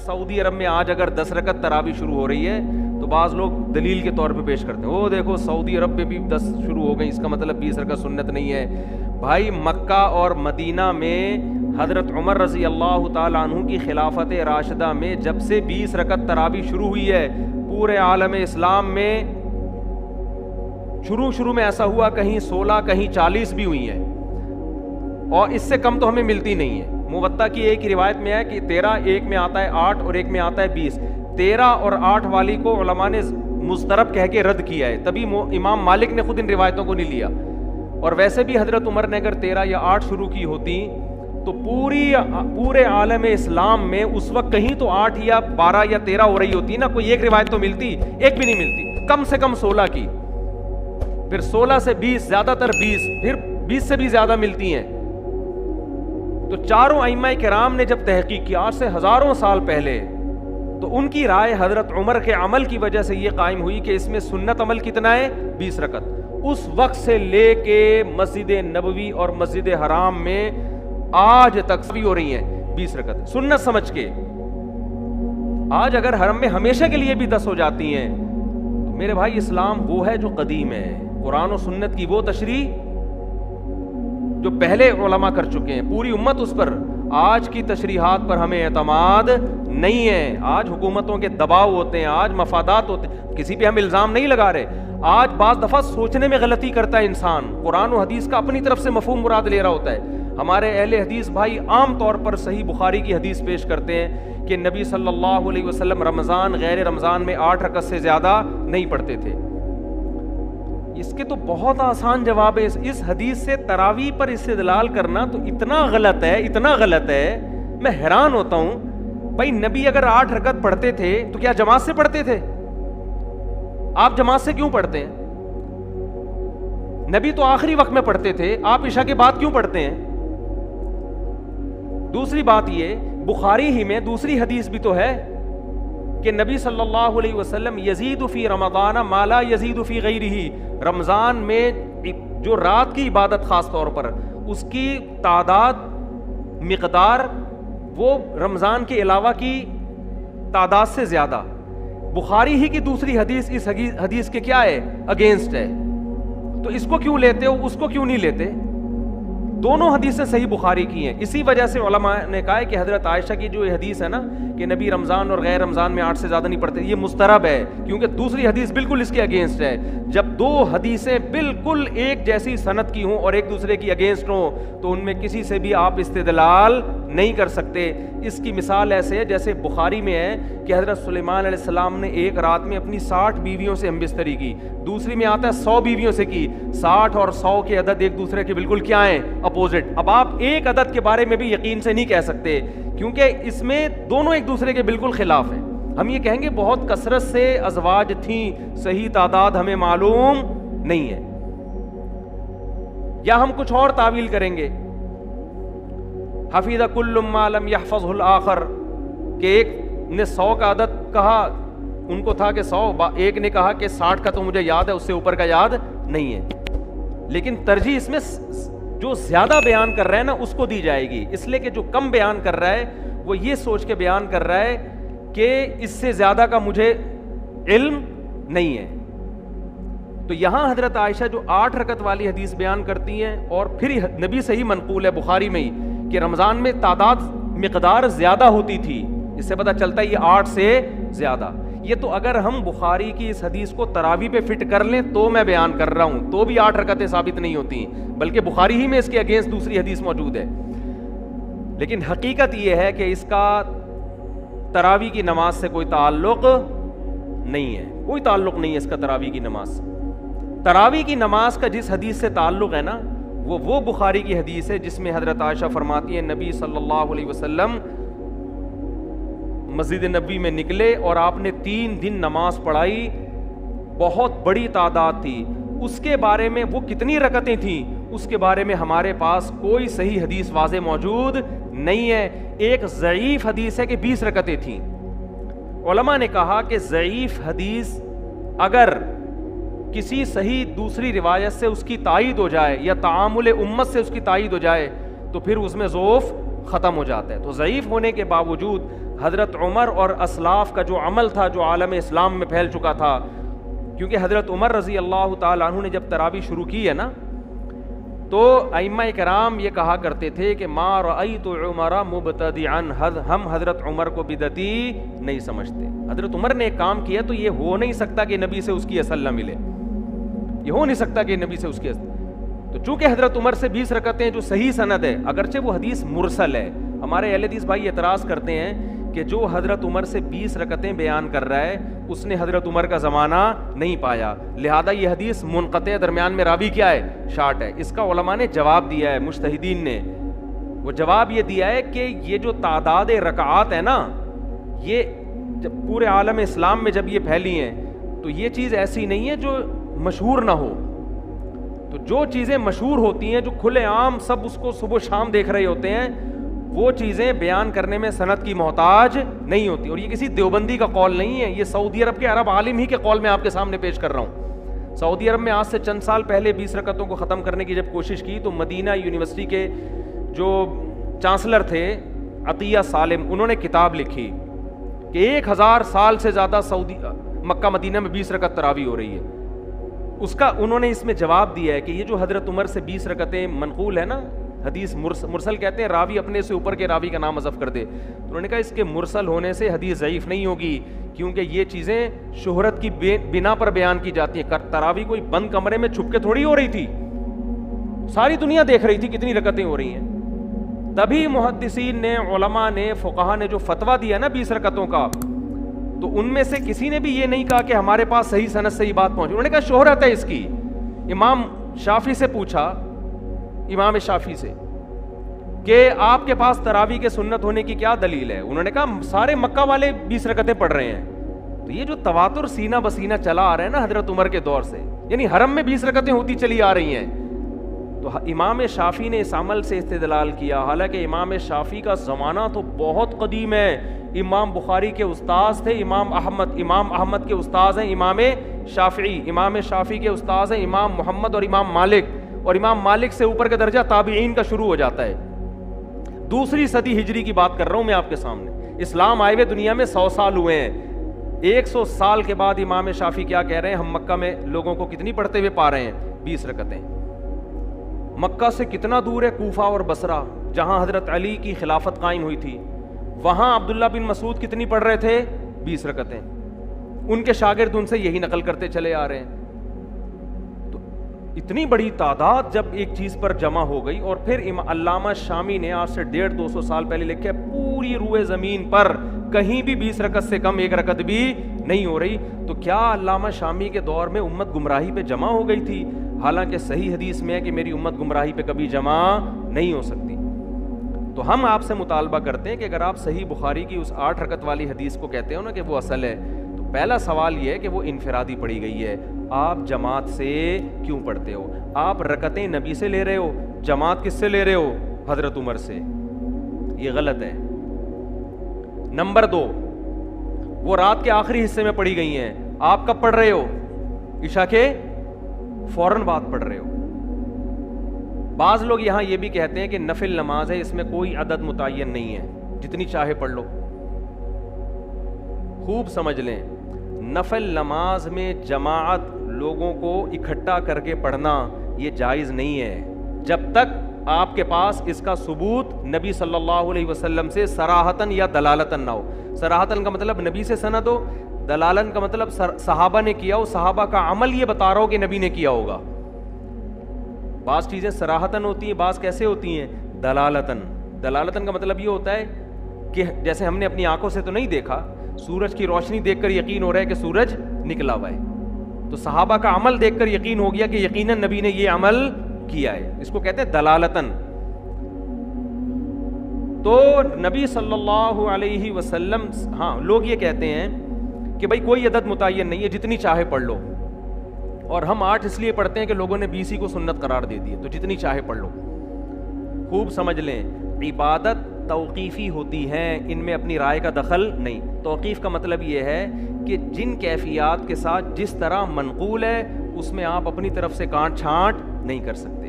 سعودی عرب میں آج اگر 10 رکعت تراویح شروع ہو رہی ہے تو بعض لوگ دلیل کے طور پہ پیش کرتے ہیں، وہ دیکھو سعودی عرب میں بھی 10 شروع ہو گئی، اس کا مطلب 20 رکعت سنت نہیں ہے۔ بھائی مکہ اور مدینہ میں حضرت عمر رضی اللہ تعالیٰ عنہ کی خلافت راشدہ میں جب سے 20 رکعت تراویح شروع ہوئی ہے، پورے عالم اسلام میں شروع میں ایسا ہوا کہیں 16 کہیں 40 بھی ہوئی ہیں، اور اس سے کم تو ہمیں ملتی نہیں ہے۔ موطا کی ایک روایت میں ہے کہ 13 ایک میں آتا ہے 8 اور ایک میں آتا ہے 20، 13 اور 8 والی کو علماء نے مضطرب کہہ کے رد کیا ہے، تبھی امام مالک نے خود ان روایتوں کو نہیں لیا۔ اور ویسے بھی حضرت عمر نے اگر 13 یا 8 شروع کی ہوتی تو پورے عالم اسلام میں اس وقت کہیں تو 8 یا 12 یا 13 ہو رہی ہوتی نا، کوئی ایک روایت تو ملتی، ایک بھی نہیں ملتی، کم سے کم 16 کی، پھر 16 سے 20، زیادہ تر 20، پھر 20 سے بھی زیادہ ملتی ہیں۔ تو چاروں ائمہ کرام نے جب تحقیق کی آج سے ہزاروں سال پہلے، تو ان کی رائے حضرت عمر کے عمل کی وجہ سے یہ قائم ہوئی کہ اس میں سنت عمل کتنا ہے 20 رکعت۔ اس وقت سے لے کے مسجد نبوی اور مسجد حرام میں آج تک بھی ہو رہی ہیں 20 رکعت سنت سمجھ کے۔ آج اگر حرم میں ہمیشہ کے لیے بھی 10 ہو جاتی ہیں تو میرے بھائی اسلام وہ ہے جو قدیم ہے، قرآن و سنت کی وہ تشریح جو پہلے علماء کر چکے ہیں، پوری امت اس پر۔ آج کی تشریحات پر ہمیں اعتماد نہیں ہے، آج حکومتوں کے دباؤ ہوتے ہیں، آج مفادات ہوتے ہیں، کسی پہ ہم الزام نہیں لگا رہے۔ آج بعض دفعہ سوچنے میں غلطی کرتا ہے انسان، قرآن و حدیث کا اپنی طرف سے مفہوم مراد لے رہا ہوتا ہے۔ ہمارے اہل حدیث بھائی عام طور پر صحیح بخاری کی حدیث پیش کرتے ہیں کہ نبی صلی اللہ علیہ وسلم رمضان غیر رمضان میں 8 رکعت سے زیادہ نہیں پڑھتے تھے۔ اس کے تو بہت آسان جواب ہے، اس حدیث سے تراویح پر استدلال کرنا تو اتنا غلط ہے، میں حیران ہوتا ہوں۔ بھائی نبی اگر 8 رکعت پڑھتے تھے تو کیا جماعت سے پڑھتے تھے؟ آپ جماعت سے کیوں پڑھتے ہیں؟ نبی تو آخری وقت میں پڑھتے تھے، آپ عشاء کے بعد کیوں پڑھتے ہیں؟ دوسری بات یہ بخاری ہی میں دوسری حدیث بھی تو ہے کہ نبی صلی اللہ علیہ وسلم یزید فی رمضان ما لا یزید فی غیرہ، رمضان میں جو رات کی عبادت خاص طور پر اس کی تعداد مقدار وہ رمضان کے علاوہ کی تعداد سے زیادہ۔ بخاری ہی کی دوسری حدیث اس حدیث کے کیا ہے؟ اگینسٹ ہے۔ تو اس کو کیوں لیتے ہو، اس کو کیوں نہیں لیتے؟ دونوں حدیثیں صحیح بخاری کی ہیں۔ اسی وجہ سے علماء نے کہا ہے کہ حضرت عائشہ کی جو حدیث ہے نا کہ نبی رمضان اور غیر رمضان میں 8 سے زیادہ نہیں پڑھتے، یہ مسترب ہے، کیونکہ دوسری حدیث بالکل اس کے اگینسٹ ہے۔ جب دو حدیثیں بالکل ایک جیسی سند کی ہوں اور ایک دوسرے کی اگینسٹ ہوں تو ان میں کسی سے بھی آپ استدلال نہیں کر سکتے۔ اس کی مثال ایسے ہے جیسے بخاری میں ہے کہ حضرت سلیمان علیہ السلام نے ایک رات میں اپنی 60 بیویوں سے ہم بستری کی، دوسری میں آتا ہے 100 بیویوں سے کی۔ 60 اور 100 کے عدد ایک دوسرے کے بالکل کیا ہیں؟ اپوزٹ۔ اب آپ ایک عدد کے بارے میں بھی یقین سے نہیں کہہ سکتے کیونکہ اس میں دونوں ایک دوسرے کے بالکل خلاف ہیں۔ ہم یہ کہیں گے بہت کثرت سے ازواج تھیں، صحیح تعداد ہمیں معلوم نہیں ہے، یا ہم کچھ اور تعویل کریں گے، حفظ کل ما لم یحفظہ الآخر، کہ ایک نے 100 کا عدد کہا، ان کو تھا کہ 100، ایک نے کہا کہ 60 کا تو مجھے یاد ہے، اس سے اوپر کا یاد نہیں ہے۔ لیکن ترجیح اس میں جو زیادہ بیان کر رہا ہے نا اس کو دی جائے گی، اس لیے کہ جو کم بیان کر رہا ہے وہ یہ سوچ کے بیان کر رہا ہے کہ اس سے زیادہ کا مجھے علم نہیں ہے۔ تو یہاں حضرت عائشہ جو 8 رکعت والی حدیث بیان کرتی ہیں اور پھر نبی سے ہی منقول ہے بخاری میں ہی کہ رمضان میں تعداد مقدار زیادہ ہوتی تھی، اس سے پتہ چلتا ہے یہ 8 سے زیادہ۔ یہ تو اگر ہم بخاری کی اس حدیث کو تراویح پہ فٹ کر لیں تو میں بیان کر رہا ہوں، تو بھی 8 رکعتیں ثابت نہیں ہوتی، بلکہ بخاری ہی میں اس کے اگینسٹ دوسری حدیث موجود ہے۔ لیکن حقیقت یہ ہے کہ اس کا تراویح کی نماز سے کوئی تعلق نہیں ہے، کوئی تعلق نہیں ہے اس کا تراویح کی نماز۔ تراویح کی نماز کا جس حدیث سے تعلق ہے نا وہ بخاری کی حدیث ہے جس میں حضرت عائشہ فرماتی ہیں نبی صلی اللہ علیہ وسلم مسجد نبوی میں نکلے اور آپ نے 3 دن نماز پڑھائی، بہت بڑی تعداد تھی۔ اس کے بارے میں وہ کتنی رکعتیں تھیں اس کے بارے میں ہمارے پاس کوئی صحیح حدیث واضح موجود نہیں ہے۔ ایک ضعیف حدیث ہے کہ 20 رکعتیں تھیں۔ علماء نے کہا کہ ضعیف حدیث اگر کسی صحیح دوسری روایت سے اس کی تائید ہو جائے یا تعامل امت سے اس کی تائید ہو جائے تو پھر اس میں ضعف ختم ہو جاتا ہے۔ تو ضعیف ہونے کے باوجود حضرت عمر اور اسلاف کا جو عمل تھا جو عالم اسلام میں پھیل چکا تھا. کیونکہ حضرت عمر رضی اللہ تعالیٰ عنہ نے جب تراویح شروع کی ہے نا, تو ائمہ کرام یہ کہا کرتے تھے کہ ما رأیت عمر مبتدعا, ہم حضرت عمر کو بدعتی نہیں سمجھتے. حضرت عمر نے ایک کام کیا تو یہ ہو نہیں سکتا کہ نبی سے اس کی اصل نہ ملے, یہ ہو نہیں سکتا کہ نبی سے اس کی اصل. تو چونکہ حضرت عمر سے 20 رکعتیں جو صحیح سند ہے, اگرچہ وہ حدیث مرسل ہے, ہمارے اہل حدیث بھائی اعتراض کرتے ہیں کہ جو حضرت عمر سے 20 رکعتیں بیان کر رہا ہے اس نے حضرت عمر کا زمانہ نہیں پایا, لہذا یہ حدیث منقطع, درمیان میں راوی کیا ہے, شارٹ ہے. اس کا علماء نے جواب دیا ہے, مجتہدین نے وہ جواب یہ دیا ہے کہ یہ جو تعداد رکعات ہے نا, یہ جب پورے عالم اسلام میں جب یہ پھیلی ہیں تو یہ چیز ایسی نہیں ہے جو مشہور نہ ہو. تو جو چیزیں مشہور ہوتی ہیں, جو کھلے عام سب اس کو صبح شام دیکھ رہے ہوتے ہیں, وہ چیزیں بیان کرنے میں سند کی محتاج نہیں ہوتی. اور یہ کسی دیوبندی کا قول نہیں ہے, یہ سعودی عرب کے عرب عالم ہی کے قول میں آپ کے سامنے پیش کر رہا ہوں. سعودی عرب میں آج سے چند سال پہلے 20 رکعتوں کو ختم کرنے کی جب کوشش کی تو مدینہ یونیورسٹی کے جو چانسلر تھے عطیہ سالم, انہوں نے کتاب لکھی کہ 1000 سال سے زیادہ مکہ مدینہ میں 20 رکعت تراویح ہو رہی ہے. اس کا انہوں نے اس میں جواب دیا ہے کہ یہ جو حضرت عمر سے 20 رکعتیں منقول ہے نا, حدیث مرسل کہتے ہیں, راوی اپنے سے اوپر کے راوی کا نام حذف کر دے. انہوں نے کہا اس کے مرسل ہونے سے حدیث ضعیف نہیں ہوگی, کیونکہ یہ چیزیں شہرت کی بنا پر بیان کی جاتی ہیں. تراویح کوئی بند کمرے میں چھپ کے تھوڑی ہو رہی تھی, ساری دنیا دیکھ رہی تھی کتنی رکعتیں ہو رہی ہیں. تبھی محدثین نے, علماء نے, فقہا نے جو فتویٰ دیا نا 20 رکعتوں کا, تو ان میں سے کسی نے بھی یہ نہیں کہا کہ ہمارے پاس صحیح سند سے یہ بات پہنچی. انہوں نے کہا شہرت ہے اس کی. امام شافعی سے پوچھا, امام شافعی سے, کہ آپ کے پاس تراویح کے سنت ہونے کی کیا دلیل ہے؟ انہوں نے کہا سارے مکہ والے 20 رکعتیں پڑھ رہے ہیں. تو یہ جو تواتر سینہ بسینہ چلا آ رہا ہے نا حضرت عمر کے دور سے, یعنی حرم میں 20 رکعتیں ہوتی چلی آ رہی ہیں, تو امام شافعی نے اس عمل سے استدلال کیا. حالانکہ امام شافعی کا زمانہ تو بہت قدیم ہے. امام بخاری کے استاذ تھے امام احمد کے استاذ ہیں امام شافعی. امام شافعی کے استاذ ہیں امام محمد اور امام مالک, اور امام مالک سے اوپر کا درجہ تابعین کا شروع ہو جاتا ہے. 2 صدی ہجری کی بات کر رہا ہوں میں آپ کے سامنے. اسلام آئے ہوئے دنیا میں 100 سال ہوئے ہیں. 100 سال کے بعد امام شافعی کیا کہہ رہے ہیں, ہم مکہ میں لوگوں کو کتنی پڑھتے ہوئے پا رہے ہیں, 20 رکعتیں. مکہ سے کتنا دور ہے کوفہ اور بصرہ, جہاں حضرت علی کی خلافت قائم ہوئی تھی, وہاں عبداللہ بن مسعود کتنی پڑھ رہے تھے, 20 رکعتیں. ان کے شاگرد ان سے یہی نقل کرتے چلے آ رہے ہیں. تو اتنی بڑی تعداد جب ایک چیز پر جمع ہو گئی, اور پھر علامہ شامی نے آج سے 150-200 سال پہلے لکھا ہے پوری روئے زمین پر کہیں بھی 20 رکعت سے کم 1 رکعت بھی نہیں ہو رہی. تو کیا علامہ شامی کے دور میں امت گمراہی پہ جمع ہو گئی تھی؟ حالانکہ صحیح حدیث میں ہے کہ میری امت گمراہی پہ کبھی جمع نہیں ہو سکتی. تو ہم آپ سے مطالبہ کرتے ہیں کہ اگر آپ صحیح بخاری کی اس 8 رکعت والی حدیث کو کہتے ہو نا کہ وہ اصل ہے, تو پہلا سوال یہ ہے کہ وہ انفرادی پڑھی گئی ہے, آپ جماعت سے کیوں پڑھتے ہو؟ آپ رکعتیں نبی سے لے رہے ہو, جماعت کس سے لے رہے ہو؟ حضرت عمر سے. یہ غلط ہے. نمبر 2, وہ رات کے آخری حصے میں پڑھی گئی ہیں, آپ کب پڑھ رہے ہو؟ عشاء کے فوراً بعد پڑھ رہے ہو. بعض لوگ یہاں یہ بھی کہتے ہیں کہ نفل نماز ہے, اس میں کوئی عدد متعین نہیں ہے, جتنی چاہے پڑھ لو. خوب سمجھ لیں, نفل نماز میں جماعت لوگوں کو اکٹھا کر کے پڑھنا یہ جائز نہیں ہے, جب تک آپ کے پاس اس کا ثبوت نبی صلی اللہ علیہ وسلم سے صراحتاً یا دلالتاً نہ ہو. صراحتاً کا مطلب نبی سے سند ہو, دلالن کا مطلب صحابہ نے کیا ہو, صحابہ کا عمل یہ بتا رہا ہو کہ نبی نے کیا ہوگا. بعض چیزیں صراحتاً ہوتی ہیں, بعض کیسے ہوتی ہیں, دلالتاً. دلالتاً کا مطلب یہ ہوتا ہے کہ جیسے ہم نے اپنی آنکھوں سے تو نہیں دیکھا, سورج کی روشنی دیکھ کر یقین ہو رہا ہے کہ سورج نکلا ہوا ہے, تو صحابہ کا عمل دیکھ کر یقین ہو گیا کہ یقیناً نبی نے یہ عمل کیا ہے. اس کو کہتے ہیں دلالتاً. تو نبی صلی اللہ علیہ وسلم, ہاں لوگ یہ کہتے ہیں کہ بھائی کوئی عدد متعین نہیں ہے, جتنی چاہے پڑھ لو, اور ہم 8 اس لیے پڑھتے ہیں کہ لوگوں نے 20 کو سنت قرار دے دی ہے, تو جتنی چاہے پڑھ لو. خوب سمجھ لیں, عبادت توقیفی ہوتی ہیں, ان میں اپنی رائے کا دخل نہیں. توقیف کا مطلب یہ ہے کہ جن کیفیات کے ساتھ جس طرح منقول ہے اس میں آپ اپنی طرف سے کانٹ چھانٹ نہیں کر سکتے.